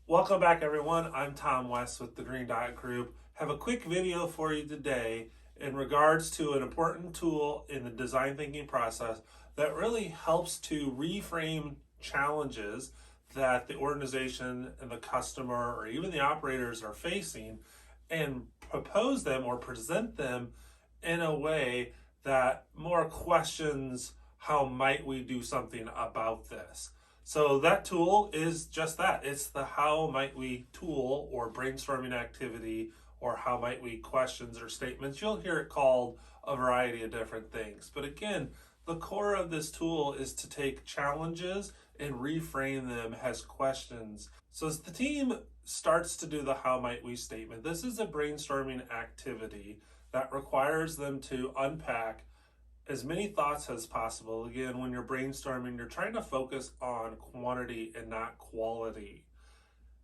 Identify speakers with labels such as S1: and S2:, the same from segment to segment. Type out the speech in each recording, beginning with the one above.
S1: Welcome back, everyone. I'm Tom West with the Green Dot Group. Have a quick video for you today in regards to an important tool in the design thinking process that really helps to reframe challenges that the organization and the customer or even the operators are facing and propose them or present them in a way that more questions how might we do something about this. So that tool is just that. It's the how might we tool or brainstorming activity or how might we questions or statements. You'll hear it called a variety of different things. But again, the core of this tool is to take challenges and reframe them as questions. So as the team starts to do the how might we statement, this is a brainstorming activity that requires them to unpack as many thoughts as possible. Again, when you're brainstorming, you're trying to focus on quantity and not quality.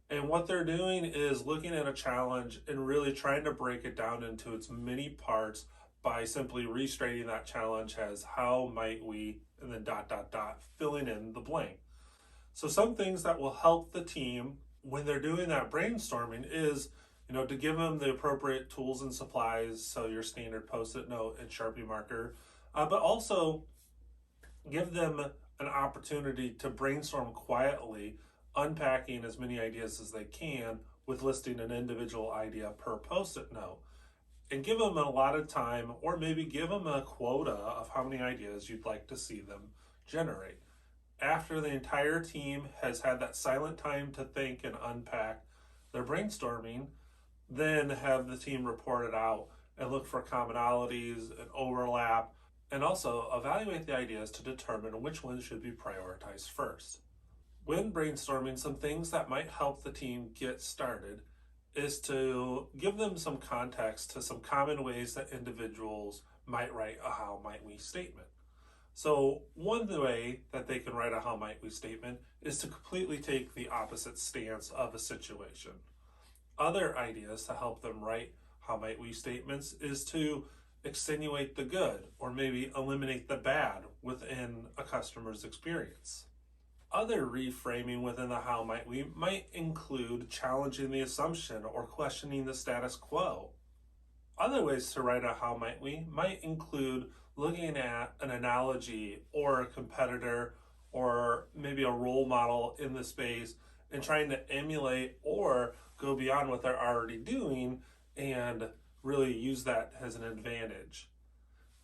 S1: And what they're doing is looking at a challenge and really trying to break it down into its many parts by simply restating that challenge as how might we, and then ... filling in the blank. So some things that will help the team when they're doing that brainstorming is, to give them the appropriate tools and supplies, so your standard Post-it note and Sharpie marker, but also give them an opportunity to brainstorm quietly, unpacking as many ideas as they can with listing an individual idea per Post-it note. And give them a lot of time, or maybe give them a quota of how many ideas you'd like to see them generate. After the entire team has had that silent time to think and unpack their brainstorming, then have the team report it out and look for commonalities and overlap, and also evaluate the ideas to determine which ones should be prioritized first. When brainstorming, some things that might help the team get started is to give them some context to some common ways that individuals might write a how might we statement. So one way that they can write a how might we statement is to completely take the opposite stance of a situation. Other ideas to help them write how might we statements is to extenuate the good or maybe eliminate the bad within a customer's experience. Other reframing within the how might we might include challenging the assumption or questioning the status quo. Other ways to write a how might we might include looking at an analogy or a competitor or maybe a role model in the space and trying to emulate or go beyond what they're already doing and really use that as an advantage.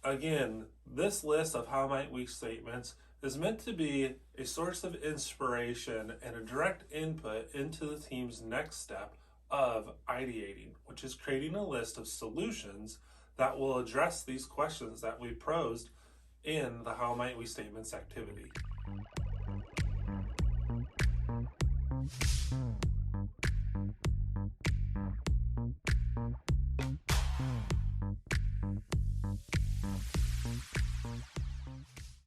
S1: Again, this list of how might we statements is meant to be a source of inspiration and a direct input into the team's next step of ideating, which is creating a list of solutions that will address these questions that we posed in the how might we statements activity.